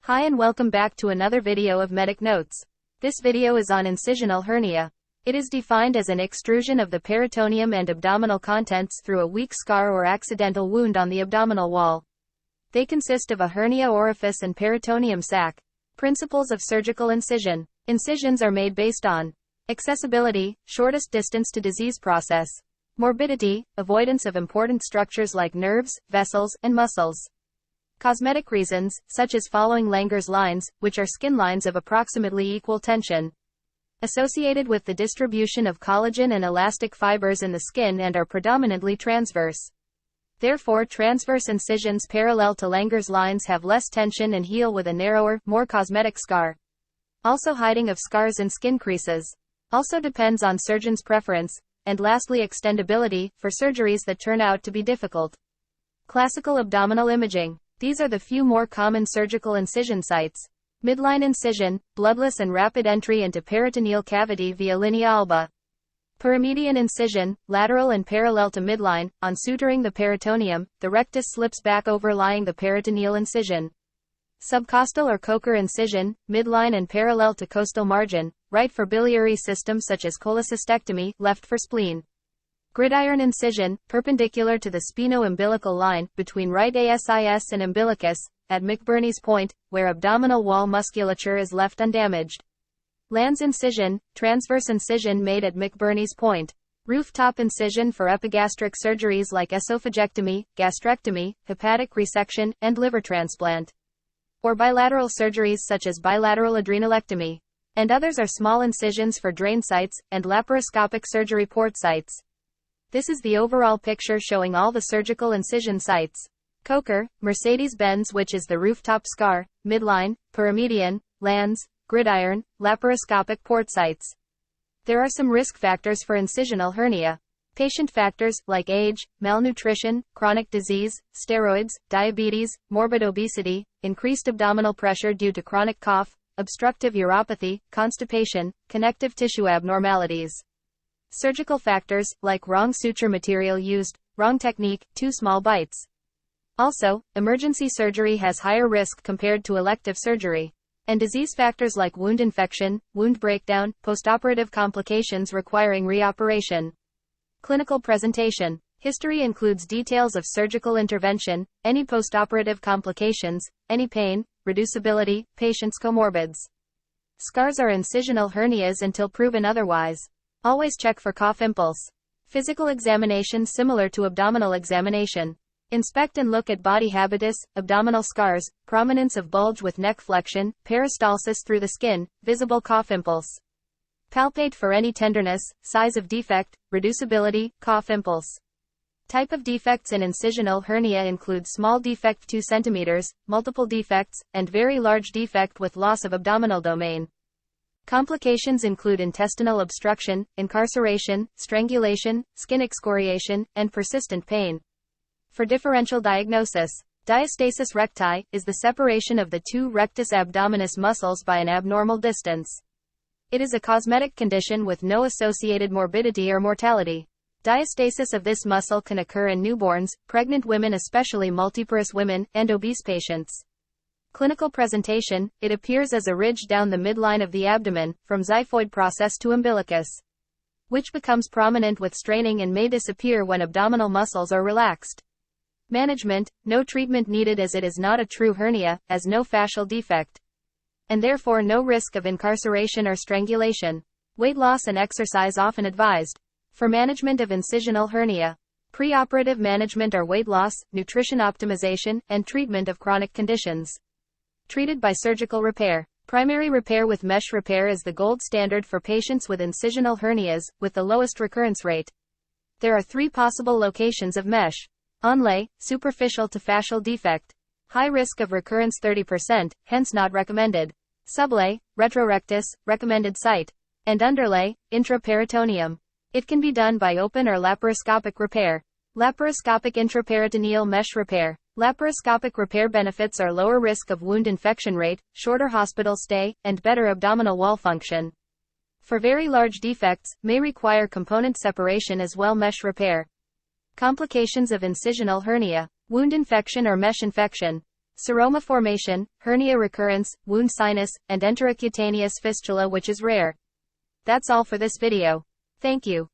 Hi and welcome back to another video of Medic Notes. This video is on incisional hernia. It is defined as an extrusion of the peritoneum and abdominal contents through a weak scar or accidental wound on the abdominal wall. They consist of a hernia orifice and peritoneum sac. Principles of surgical incision. Incisions are made based on accessibility, shortest distance to disease process; morbidity, avoidance of important structures like nerves, vessels, and muscles; cosmetic reasons, such as following Langer's lines, which are skin lines of approximately equal tension, associated with the distribution of collagen and elastic fibers in the skin and are predominantly transverse. Therefore, transverse incisions parallel to Langer's lines have less tension and heal with a narrower, more cosmetic scar. Also, hiding of scars and skin creases also depends on surgeon's preference. And lastly, extendability, for surgeries that turn out to be difficult. Classical abdominal imaging. These are the few more common surgical incision sites. Midline incision, bloodless and rapid entry into peritoneal cavity via linea alba. Perimedian incision, lateral and parallel to midline, on suturing the peritoneum, the rectus slips back overlying the peritoneal incision. Subcostal or Coker incision, midline and parallel to costal margin, right for biliary system such as cholecystectomy, left for spleen. Gridiron incision, perpendicular to the spino-umbilical line, between right ASIS and umbilicus, at McBurney's point, where abdominal wall musculature is left undamaged. Lands incision, transverse incision made at McBurney's point. Rooftop incision for epigastric surgeries like esophagectomy, gastrectomy, hepatic resection, and liver transplant. Or bilateral surgeries such as bilateral adrenalectomy. And others are small incisions for drain sites, and laparoscopic surgery port sites. This is the overall picture showing all the surgical incision sites. Coker, Mercedes-Benz, which is the rooftop scar, midline, perimedian, lands, gridiron, laparoscopic port sites. There are some risk factors for incisional hernia. Patient factors, like age, malnutrition, chronic disease, steroids, diabetes, morbid obesity, increased abdominal pressure due to chronic cough, obstructive uropathy, constipation, connective tissue abnormalities. Surgical factors, like wrong suture material used, wrong technique, too small bites. Also, emergency surgery has higher risk compared to elective surgery. And disease factors like wound infection, wound breakdown, postoperative complications requiring reoperation. Clinical presentation. History includes details of surgical intervention, any postoperative complications, any pain, reducibility, patient's comorbids. Scars are incisional hernias until proven otherwise. Always check for cough impulse. Physical examination similar to abdominal examination. Inspect and look at body habitus, abdominal scars, prominence of bulge with neck flexion, peristalsis through the skin, visible cough impulse. Palpate for any tenderness, size of defect, reducibility, cough impulse. Type of defects in incisional hernia include small defect 2 cm, multiple defects, and very large defect with loss of abdominal domain. Complications include intestinal obstruction, incarceration, strangulation, skin excoriation, and persistent pain. For differential diagnosis, diastasis recti is the separation of the two rectus abdominis muscles by an abnormal distance. It is a cosmetic condition with no associated morbidity or mortality. Diastasis of this muscle can occur in newborns, pregnant women, especially multiparous women, and obese patients. Clinical presentation, it appears as a ridge down the midline of the abdomen, from xiphoid process to umbilicus, which becomes prominent with straining and may disappear when abdominal muscles are relaxed. Management, no treatment needed as it is not a true hernia, as no fascial defect, and therefore no risk of incarceration or strangulation. Weight loss and exercise often advised. For management of incisional hernia, preoperative management are weight loss, nutrition optimization, and treatment of chronic conditions. Treated by surgical repair. Primary repair with mesh repair is the gold standard for patients with incisional hernias, with the lowest recurrence rate. There are 3 possible locations of mesh. Onlay, superficial to fascial defect. High risk of recurrence 30%, hence not recommended. Sublay, retrorectus, recommended site. And underlay, intraperitoneum. It can be done by open or laparoscopic repair. Laparoscopic intraperitoneal mesh repair. Laparoscopic repair benefits are lower risk of wound infection rate, shorter hospital stay, and better abdominal wall function. For very large defects, may require component separation as well. Mesh repair. Complications of incisional hernia. Wound infection or mesh infection. seroma formation, hernia recurrence, wound sinus, and enterocutaneous fistula, which is rare. That's all for this video. Thank you.